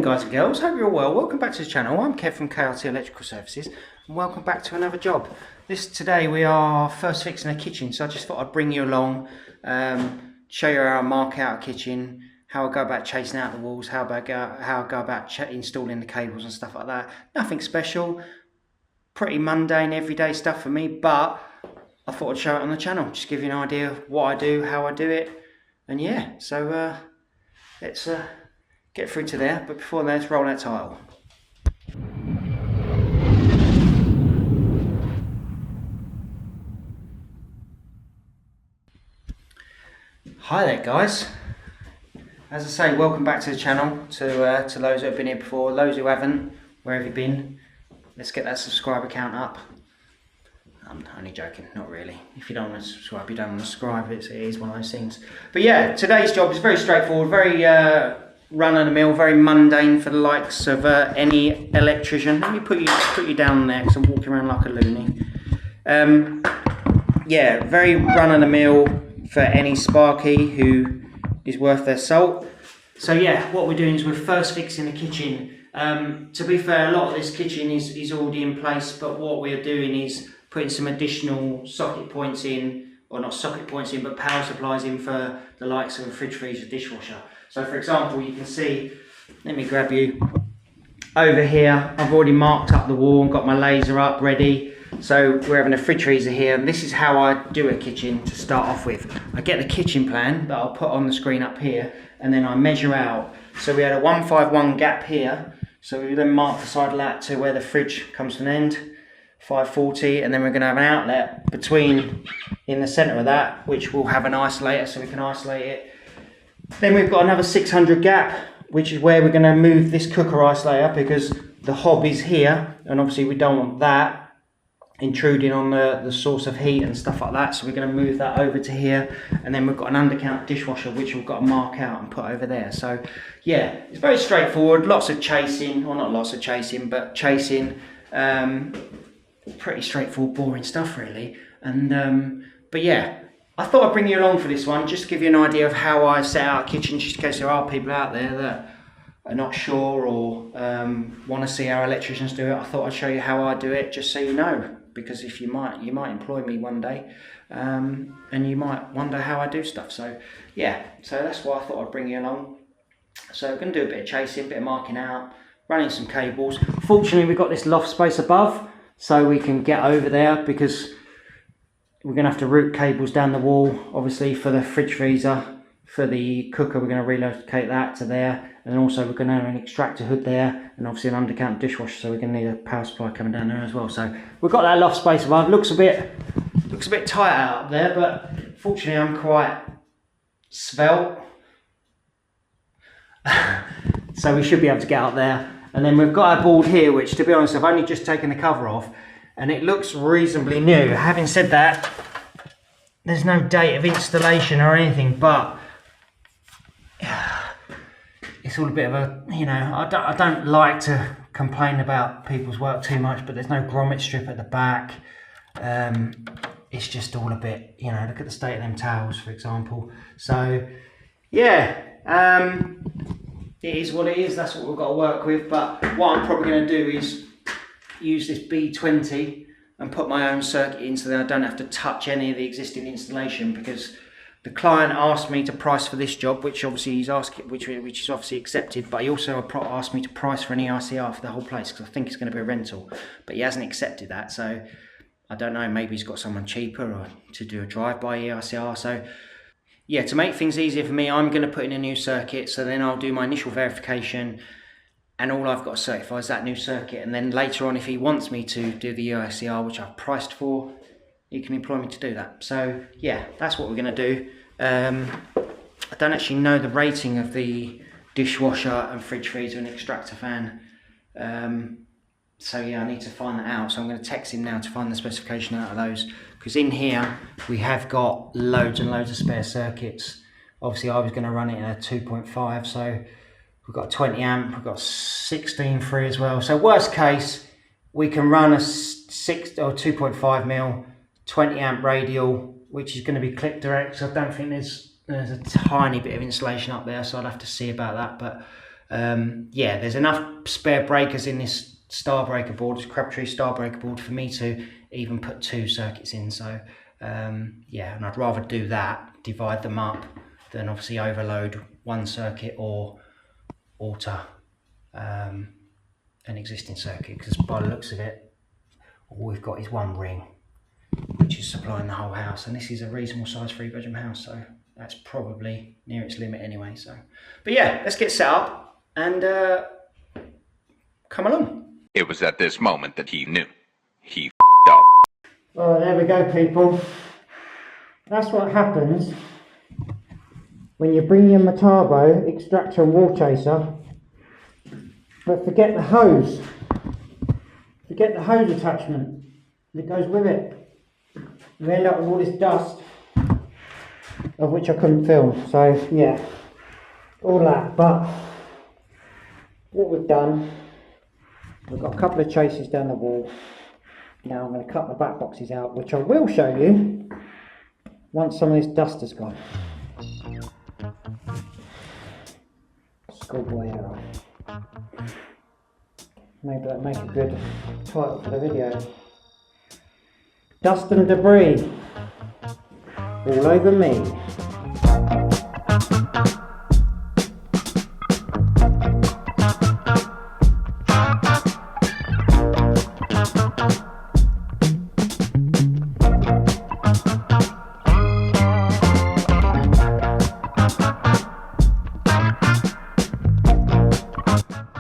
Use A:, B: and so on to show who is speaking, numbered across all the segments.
A: guys and girls, hope you're all well. Welcome back to the channel. I'm Kev from KRT Electrical Services and welcome back to another job. Today we are first fixing a kitchen, so I just thought I'd bring you along, show you how I mark out a kitchen, how I go about chasing out the walls, how I go about installing the cables and stuff like that. Nothing special, pretty mundane everyday stuff for me, but I thought I'd show it on the channel, just give you an idea of what I do, how I do it, and yeah, so let's get through to there, but before that, let's roll that title. Hi there guys, as I say, welcome back to the channel, to those who have been here before, those who haven't, where have you been? Let's get that subscriber count up. I'm only joking, not really. If you don't want to subscribe, you don't want to subscribe, it is one of those things. But yeah, today's job is very straightforward, very run-of-the-mill, very mundane for the likes of any electrician. Let me put you down there because I'm walking around like a loony. Yeah, very run-of-the-mill for any Sparky who is worth their salt. So yeah, what we're doing is we're first fixing the kitchen. To be fair, a lot of this kitchen is already in place, but what we're doing is putting some additional socket points in, or not socket points in, but power supplies in for the likes of a fridge, freezer, dishwasher. So for example, you can see, let me grab you, over here, I've already marked up the wall and got my laser up ready. So we're having a fridge freezer here, and this is how I do a kitchen to start off with. I get the kitchen plan that I'll put on the screen up here, and then I measure out. So we had a 151 gap here, so we then mark the side of that to where the fridge comes to an end, 540, and then we're going to have an outlet between, in the centre of that, which will have an isolator so we can isolate it. Then we've got another 600 gap, which is where we're going to move this cooker isolator, because the hob is here, and obviously we don't want that intruding on the source of heat and stuff like that, so we're going to move that over to here. And then we've got an undercount dishwasher which we've got to mark out and put over there. So yeah, it's very straightforward, lots of chasing, or not lots of chasing, but chasing, pretty straightforward, boring stuff really. And but yeah, I thought I'd bring you along for this one, just to give you an idea of how I set out a kitchen, just in case there are people out there that are not sure or want to see how electricians do it. I thought I'd show you how I do it, just so you know, because if you might employ me one day, and you might wonder how I do stuff. So yeah, so that's why I thought I'd bring you along. So we're going to do a bit of chasing, a bit of marking out, running some cables. Fortunately, we've got this loft space above, so we can get over there, because we're going to have to route cables down the wall, obviously for the fridge freezer. For the cooker, we're going to relocate that to there, and also we're going to have an extractor hood there, and obviously an undercount dishwasher, so we're going to need a power supply coming down there as well. So we've got that loft space above. Looks a bit tight out up there, but fortunately I'm quite svelte, so we should be able to get up there. And then we've got our board here, which, to be honest, I've only just taken the cover off, and it looks reasonably new. Having said that, there's no date of installation or anything, but it's all a bit of a, you know, I don't like to complain about people's work too much, but there's no grommet strip at the back. It's just all a bit, you know, look at the state of them towels, for example. So yeah, it is what it is. That's what we've got to work with. But what I'm probably going to do is use this B20 and put my own circuit in, so that I don't have to touch any of the existing installation, because the client asked me to price for this job, which obviously he's asked, which is obviously accepted, but he also asked me to price for an EICR for the whole place, because I think it's going to be a rental, but he hasn't accepted that. So I don't know, maybe he's got someone cheaper or to do a drive-by EICR. So yeah, to make things easier for me, I'm going to put in a new circuit, so then I'll do my initial verification, and all I've got to certify is that new circuit. And then later on, if he wants me to do the EICR, which I've priced for, he can employ me to do that. So yeah, that's what we're going to do. I don't actually know the rating of the dishwasher and fridge freezer and extractor fan. So yeah, I need to find that out. So I'm going to text him now to find the specification out of those, because in here we have got loads and loads of spare circuits. Obviously I was going to run it in a 2.5, so we've got a 20 amp, we've got 16.3 as well. So worst case, we can run a 6 or 2.5 mil 20 amp radial, which is going to be click direct. So I don't think there's a tiny bit of insulation up there, so I'd have to see about that. But yeah, there's enough spare breakers in this star breaker board, this Crabtree star breaker board, for me to even put 2 circuits in. So yeah, and I'd rather do that, divide them up, than obviously overload 1 circuit or alter an existing circuit, because by the looks of it, all we've got is 1 ring, which is supplying the whole house, and this is a reasonable size 3-bedroom house, so that's probably near its limit anyway. So, but yeah, let's get set up and come along.
B: It was at this moment that he knew. He f***ed up.
A: Oh, there we go, people. That's what happens when you bring your Metabo extractor and wall chaser, but forget the hose. Forget the hose attachment that goes with it. You end up with all this dust, of which I couldn't film. So yeah, all that. But what we've done, we've got a couple of chases down the wall. Now I'm going to cut the back boxes out, which I will show you once some of this dust has gone. Schoolboy error. Maybe that'll make a good title for the video. Dust and debris all over me.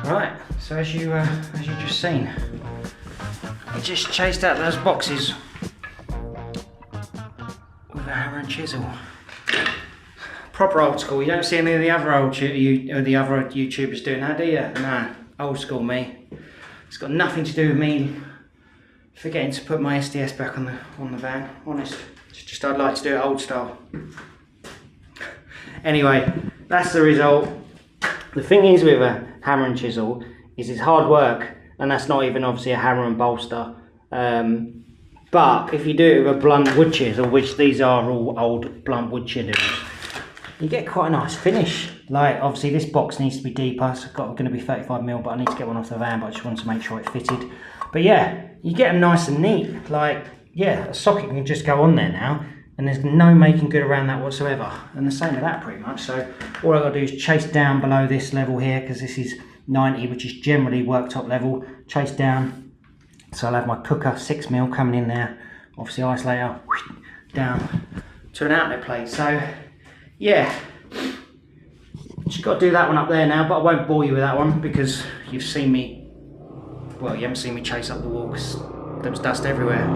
A: Right, so as you just seen, I just chased out those boxes with a hammer and chisel. Proper old school. You don't see any of the other YouTubers doing that, do you? Nah, old school me. It's got nothing to do with me forgetting to put my SDS back on the van. Honest, it's just I'd like to do it old style. Anyway, that's the result. The thing is with a hammer and chisel is it's hard work, and that's not even obviously a hammer and bolster. But if you do it with a blunt wood chisel, which these are all old blunt wood chisels, you get quite a nice finish. Like obviously this box needs to be deeper, so it's going to be 35mm, but I need to get one off the van, but I just wanted to make sure it fitted. But yeah, you get them nice and neat. Like yeah, a socket can just go on there now, and there's no making good around that whatsoever. And the same with that pretty much. So all I've got to do is chase down below this level here, because this is 90, which is generally worktop level. Chase down, so I'll have my cooker 6mm coming in there, obviously isolator down to an outlet plate. So yeah, just got to do that one up there now, but I won't bore you with that one because you've seen me, well, you haven't seen me chase up the wall because there was dust everywhere.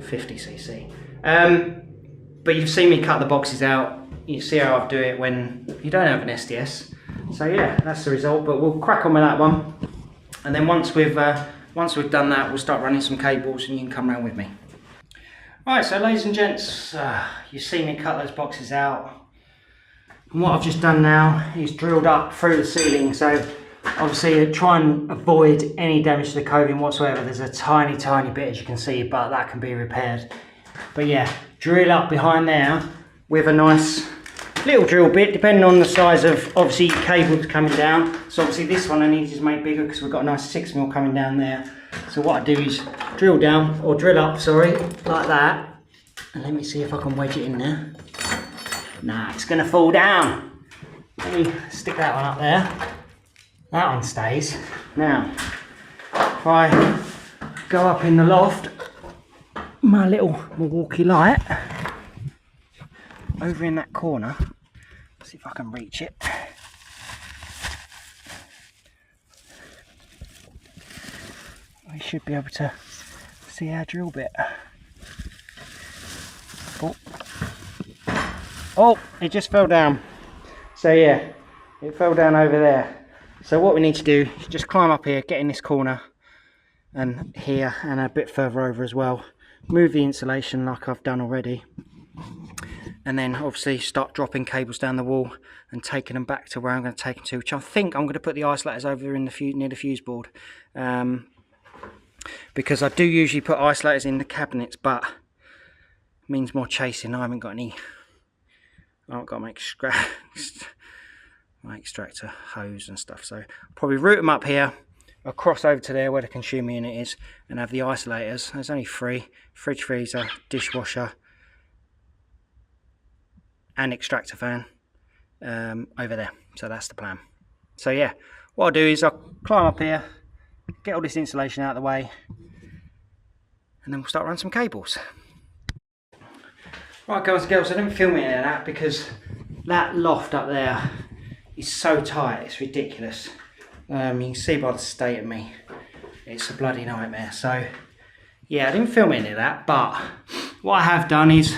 A: 50cc. But you've seen me cut the boxes out. You see how I do it when you don't have an SDS. So yeah, that's the result. But we'll crack on with that one, and then once we've done that, we'll start running some cables, and you can come around with me. Right, so ladies and gents, you've seen me cut those boxes out, and what I've just done now is drilled up through the ceiling. So obviously try and avoid any damage to the coving whatsoever. There's a tiny bit, as you can see, but that can be repaired. But yeah, drill up behind there with a nice little drill bit, depending on the size of obviously cables coming down. So obviously this one I need to make bigger because we've got a nice 6mm coming down there. So what I do is drill down, or drill up, sorry, like that. And let me see if I can wedge it in there. Nah, it's gonna fall down. Let me stick that one up there. That one stays. Now, if I go up in the loft, my little Milwaukee light, over in that corner, see if I can reach it. I should be able to see our drill bit. Oh, it just fell down. So yeah, it fell down over there. So what we need to do is just climb up here, get in this corner, and here, and a bit further over as well. Move the insulation like I've done already. And then obviously start dropping cables down the wall and taking them back to where I'm going to take them to, which I think I'm going to put the isolators over in the near the fuse board. Because I do usually put isolators in the cabinets, but it means more chasing. I haven't got any I've got my extractor hose and stuff. So probably route them up here, across over to there where the consumer unit is, and have the isolators. There's only 3: fridge, freezer, dishwasher, and extractor fan over there. So that's the plan. So yeah, what I'll do is I'll climb up here, get all this insulation out of the way, and then we'll start running some cables. Right guys and girls, I didn't film any of that because that loft up there is so tight, it's ridiculous. You can see by the state of me, it's a bloody nightmare. So yeah, I didn't film any of that, but what I have done is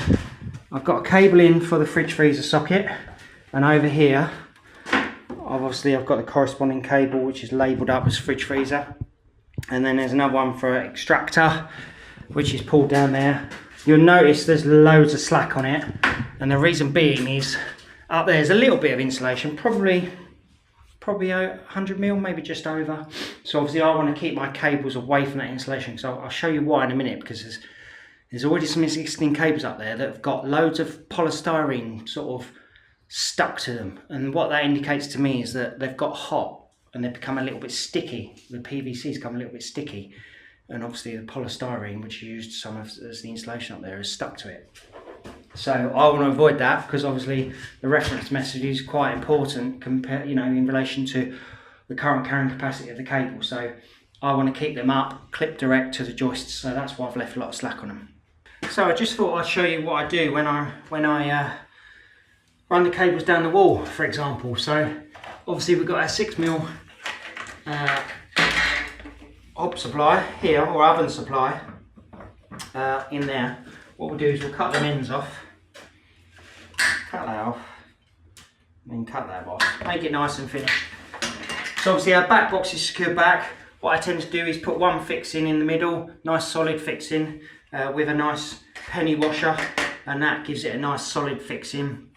A: I've got a cable in for the fridge freezer socket, and over here obviously I've got the corresponding cable which is labelled up as fridge freezer, and then there's another one for extractor which is pulled down there. You'll notice there's loads of slack on it, and the reason being is up there's a little bit of insulation, probably 100mm, maybe just over. So obviously I want to keep my cables away from that insulation, so I'll show you why in a minute, because there's already some existing cables up there that have got loads of polystyrene sort of stuck to them, and what that indicates to me is that they've got hot and they've become a little bit sticky. The PVC's become a little bit sticky, and obviously the polystyrene, which is used as the insulation up there, is stuck to it. So I want to avoid that, because obviously the reference message is quite important in relation to the current carrying capacity of the cable. So I want to keep them up, clip direct to the joists, so that's why I've left a lot of slack on them. So I just thought I'd show you what I do when I run the cables down the wall, for example. So obviously we've got our 6mm hob supply here, or oven supply in there. What we'll do is we'll cut them ends off, cut that off, and then cut that off, make it nice and finished. So obviously our back box is secured back. What I tend to do is put one fixing in the middle, nice solid fixing with a nice penny washer, and that gives it a nice solid fixing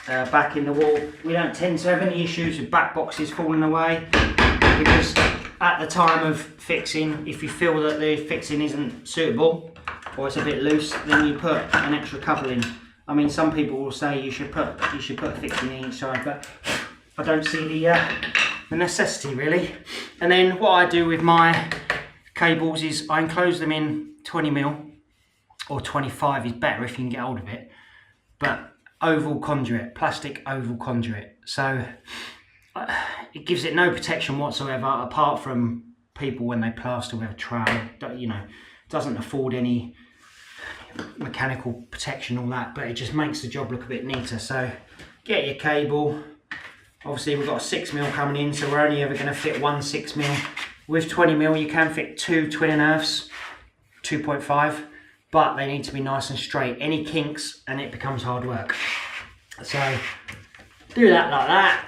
A: back in the wall. We don't tend to have any issues with back boxes falling away, because at the time of fixing, if you feel that the fixing isn't suitable or it's a bit loose, then you put an extra couple in. I mean, some people will say you should put a fixing in each side, but I don't see the necessity really. And then what I do with my cables is I enclose them in 20mm, or 25 is better if you can get hold of it, but oval conduit, plastic oval conduit. So it gives it no protection whatsoever, apart from people when they plaster with a trowel. Doesn't afford any mechanical protection, all that, but it just makes the job look a bit neater. So get your cable. Obviously we've got a 6mm coming in, so we're only ever going to fit one 6mm. With 20mm you can fit two twin and earths, 2.5, but they need to be nice and straight. Any kinks and it becomes hard work. So do that like that.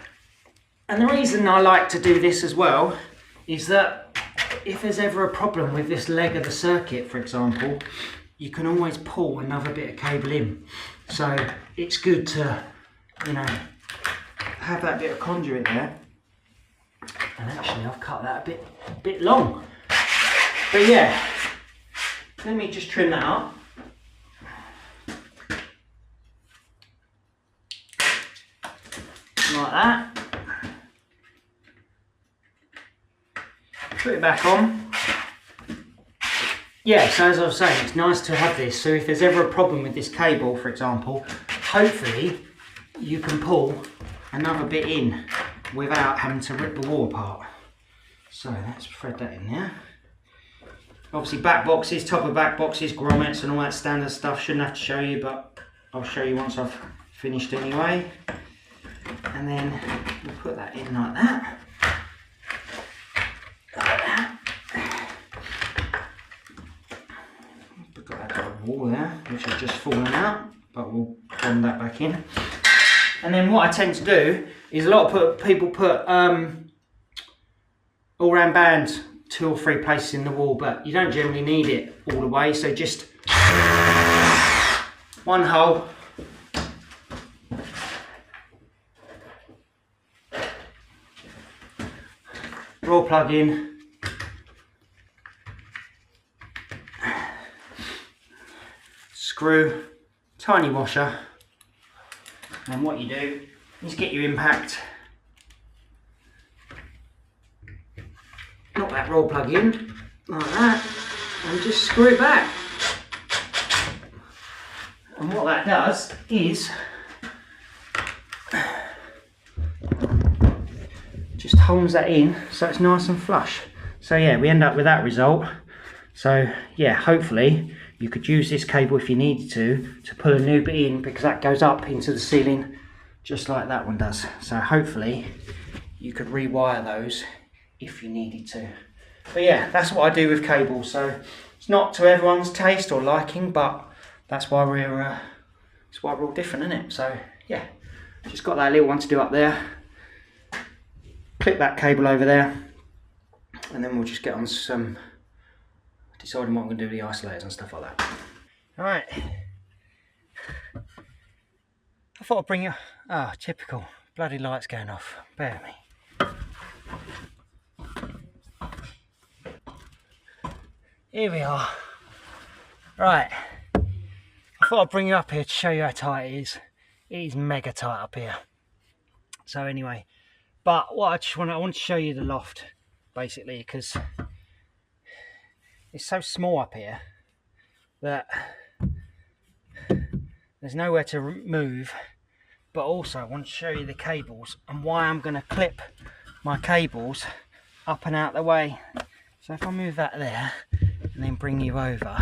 A: And the reason I like to do this as well is that if there's ever a problem with this leg of the circuit, for example, you can always pull another bit of cable in. So it's good to, have that bit of conduit there. And actually I've cut that a bit long. But yeah, let me just trim that up. Like that. Put it back on. Yeah, so as I was saying, it's nice to have this, so if there's ever a problem with this cable, for example, hopefully you can pull another bit in without having to rip the wall apart. So let's thread that in there. Obviously back boxes, top of back boxes, grommets and all that standard stuff, shouldn't have to show you, but I'll show you once I've finished anyway. And then we'll put that in like that. Wall there, which has just fallen out, but we'll bond that back in. And then what I tend to do is a lot of people put all-round bands 2 or 3 places in the wall, but you don't generally need it all the way, so just one hole. Raw plug in. Screw, tiny washer, then what you do is get your impact, knock that raw plug in like that, and just screw it back. And what that does is just holds that in so it's nice and flush. So yeah, we end up with that result. So yeah, hopefully you could use this cable if you needed to pull a new bit in, because that goes up into the ceiling just like that one does. So hopefully you could rewire those if you needed to. But yeah, that's what I do with cables. So it's not to everyone's taste or liking, but that's why we're all different, isn't it? So yeah, just got that little one to do up there. Clip that cable over there, and then we'll just get on some deciding what I'm going to do with the isolators and stuff like that. Alright, I thought I'd bring you... Ah, typical. Bloody lights going off. Bear with me. Here we are. Right, I thought I'd bring you up here to show you how tight it is. It is mega tight up here. So anyway, but what I want to show you the loft, basically, because it's so small up here that there's nowhere to move. But also I want to show you the cables and why I'm going to clip my cables up and out the way. So if I move that there and then bring you over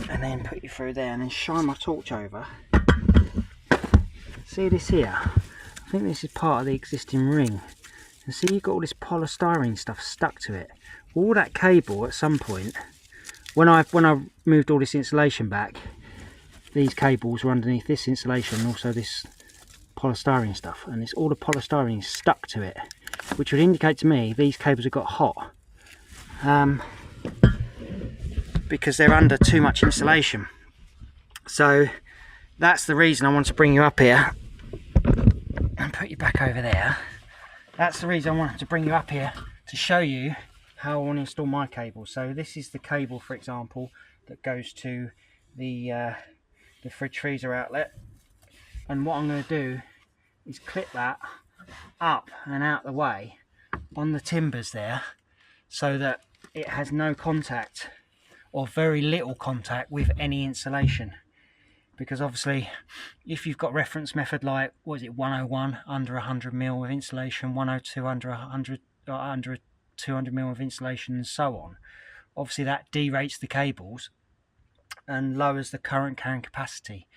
A: and then put you through there and then shine my torch over, see this here? I think this is part of the existing ring. And see, you've got all this polystyrene stuff stuck to it. All that cable at some point, when I moved all this insulation back, these cables were underneath this insulation and also this polystyrene stuff, and it's all the polystyrene stuck to it, which would indicate to me these cables have got hot, because they're under too much insulation. So that's the reason I want to bring you up here and put you back over there. That's the reason I wanted to bring you up here, to show you how I want to install my cable. So this is the cable, for example, that goes to the fridge freezer outlet, and what I'm going to do is clip that up and out the way on the timbers there, so that it has no contact or very little contact with any insulation. Because obviously if you've got reference method like, what is it, 101 under 100 mil of insulation, 102 under 100 or under 200 mil of insulation, and so on, obviously that derates the cables and lowers the current carrying capacity.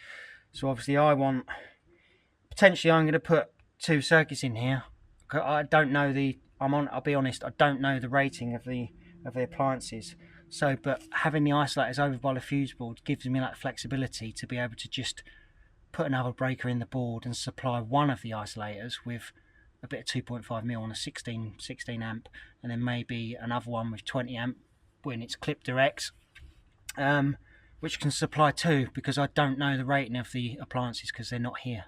A: So obviously I'm going to put 2 circuits in here. I don't know I'll be honest, I don't know the rating of the appliances. So, but having the isolators over by the fuse board gives me that flexibility to be able to just put another breaker in the board and supply one of the isolators with a bit of 2.5 mil on a 16 amp, and then maybe another one with 20 amp when it's clip directs, which can supply 2, because I don't know the rating of the appliances because they're not here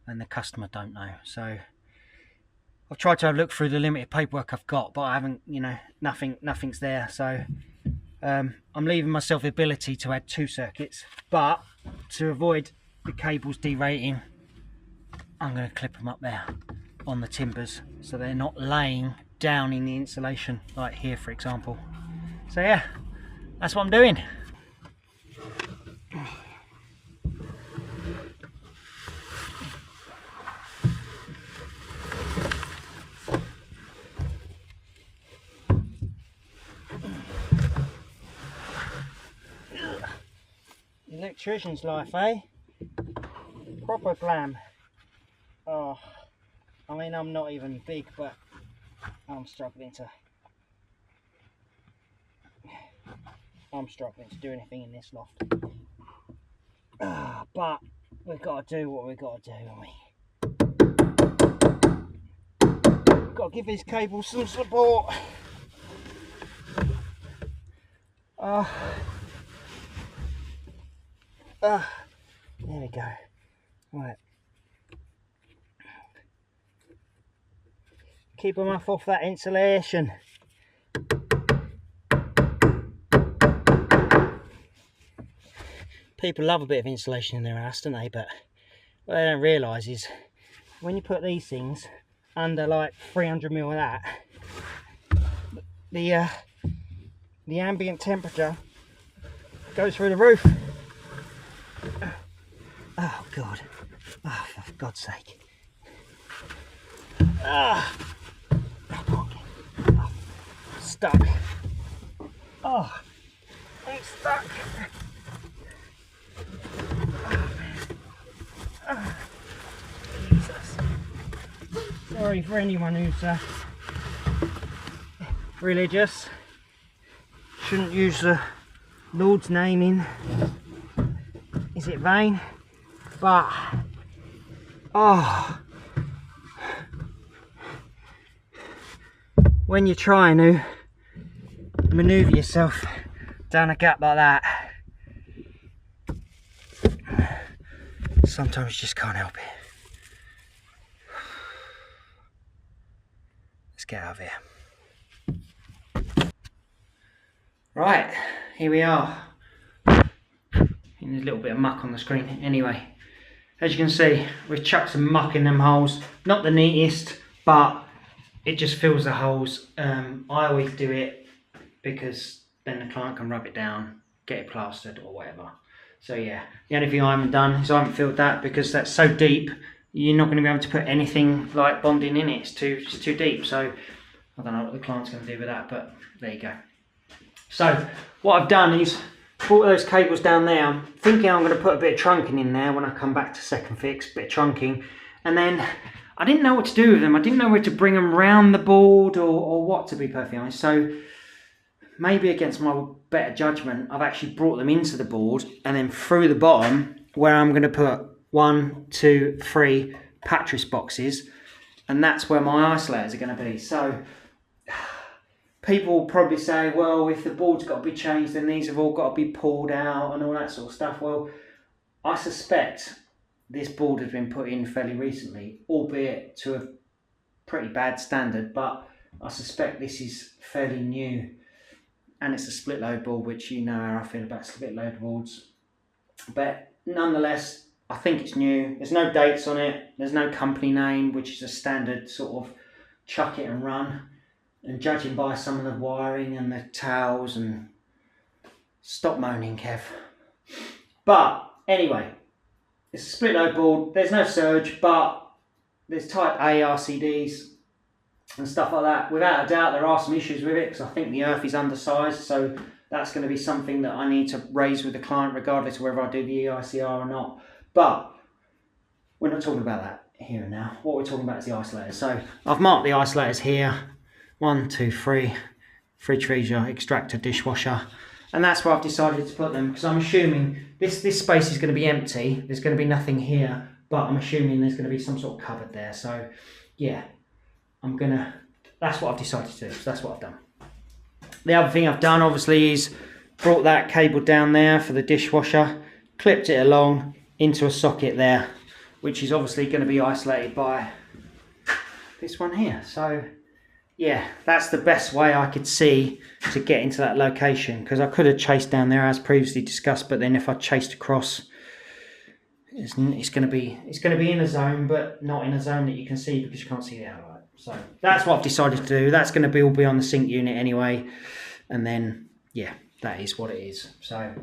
A: and the customer don't know. So I've tried to look through the limited paperwork I've got, but I haven't, nothing's there. So I'm leaving myself the ability to add 2 circuits, but to avoid the cables derating, I'm going to clip them up there on the timbers so they're not laying down in the insulation like here, for example. So yeah, that's what I'm doing. Electrician's life, eh? Proper glam. Oh, I mean, I'm not even big, but I'm struggling to do anything in this loft. But we've got to do what we've got to do, haven't we? We've got to give these cables some support. There we go. Right. Keep them off that insulation. People love a bit of insulation in their house, don't they? But what they don't realise is when you put these things under like 300 mil of that, the ambient temperature goes through the roof. Oh God! Oh, for God's sake! Ah! Oh, stuck. Oh, I'm stuck. Oh, man. Oh, Jesus. Sorry for anyone who's religious. Shouldn't use the Lord's name in, is it vain? But, oh, when you're trying to manoeuvre yourself down a gap like that, sometimes you just can't help it. Let's get out of here. Right, here we are. There's a little bit of muck on the screen. Anyway, as you can see, we've chucked some muck in them holes. Not the neatest, but it just fills the holes. I always do it because then the client can rub it down, get it plastered or whatever. So yeah, the only thing I haven't done is I haven't filled that because that's so deep, you're not going to be able to put anything like bonding in it. It's too deep. So I don't know what the client's going to do with that, but there you go. So what I've done is brought those cables down there. I'm thinking I'm going to put a bit of trunking in there when I come back to second fix, a bit of trunking. And then I didn't know what to do with them. I didn't know where to bring them round the board or what, to be perfectly honest. So maybe against my better judgment, I've actually brought them into the board and then through the bottom where I'm going to put 1, 2, 3 Patris boxes. And that's where my isolators are going to be. So people will probably say, well, if the board's got to be changed, then these have all got to be pulled out and all that sort of stuff. Well, I suspect this board has been put in fairly recently, albeit to a pretty bad standard, but I suspect this is fairly new. And it's a split load board, which you know how I feel about split load boards. But nonetheless, I think it's new. There's no dates on it. There's no company name, which is a standard sort of chuck it and run. And judging by some of the wiring and the towels and... Stop moaning, Kev. But anyway, it's a split load board. There's no surge, but there's type A RCDs and stuff like that. Without a doubt, there are some issues with it because I think the earth is undersized. So that's going to be something that I need to raise with the client regardless of whether I do the EICR or not. But we're not talking about that here and now. What we're talking about is the isolators. So I've marked the isolators here. 1, 2, 3, fridge freezer, extractor, dishwasher, and that's where I've decided to put them because I'm assuming this space is going to be empty. There's going to be nothing here, but I'm assuming there's going to be some sort of cupboard there. So yeah, that's what I've decided to do. So that's what I've done. The other thing I've done obviously is brought that cable down there for the dishwasher, clipped it along into a socket there, which is obviously going to be isolated by this one here. So yeah, that's the best way I could see to get into that location because I could have chased down there as previously discussed, but then if I chased across, it's going to be in a zone, but not in a zone that you can see because you can't see the outlet. So that's what I've decided to do. That's going to all be on the sink unit anyway, and then yeah, that is what it is. So,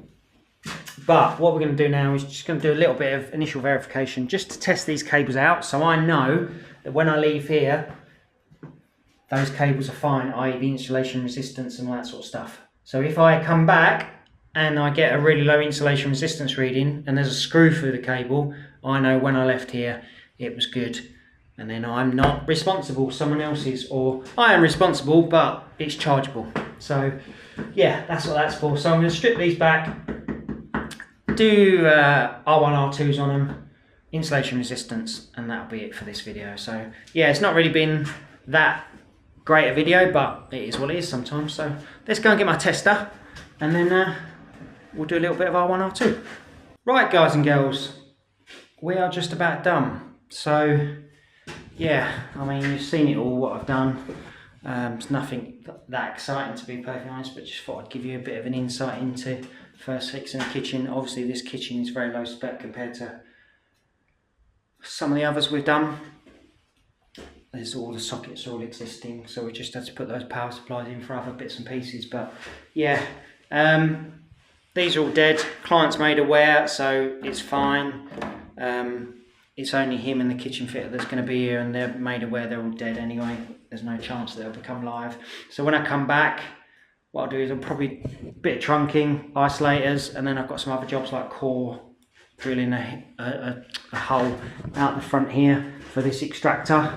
A: but what we're going to do now is just going to do a little bit of initial verification just to test these cables out, so I know that when I leave here, those cables are fine, i.e. the insulation resistance and all that sort of stuff. So if I come back and I get a really low insulation resistance reading and there's a screw through the cable, I know when I left here it was good. And then I'm not responsible, someone else is, or I am responsible, but it's chargeable. So yeah, that's what that's for. So I'm going to strip these back, do R1, R2s on them, insulation resistance, and that'll be it for this video. So yeah, it's not really been that great a video, but it is what it is sometimes. So let's go and get my tester and then we'll do a little bit of R1, R2. Right guys and girls, we are just about done. So yeah, I mean you've seen it all what I've done. It's nothing that exciting to be perfectly honest, but just thought I'd give you a bit of an insight into First fix in the kitchen. Obviously this kitchen is very low spec compared to some of the others we've done. There's all the sockets all existing, so we just had to put those power supplies in for other bits and pieces. But yeah, these are all dead. Client's made aware, so it's fine. It's only him and the kitchen fitter that's going to be here, and they're made aware they're all dead anyway. There's no chance that they'll become live. So when I come back, what I'll do is I'll probably a bit of trunking, isolators, and then I've got some other jobs like core, drilling a hole out the front here for this extractor.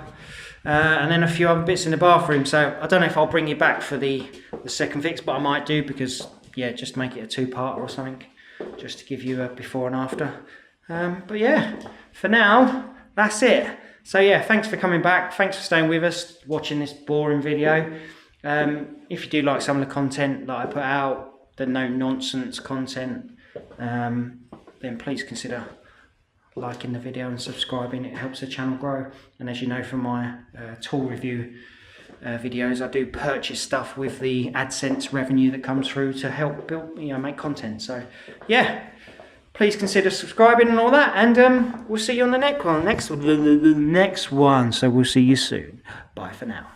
A: And then a few other bits in the bathroom. So I don't know if I'll bring you back for the second fix, but I might do, because yeah, just make it a two-part or something, just to give you a before and after. But yeah, for now, that's it. So yeah, thanks for coming back. Thanks for staying with us, watching this boring video. If you do like some of the content that I put out, the no nonsense content, then please consider liking the video and subscribing. It helps the channel grow. And as you know from my tool review videos, I do purchase stuff with the AdSense revenue that comes through to help build, make content. So yeah, please consider subscribing and all that, and we'll see you on the next one. So we'll see you soon. Bye for now.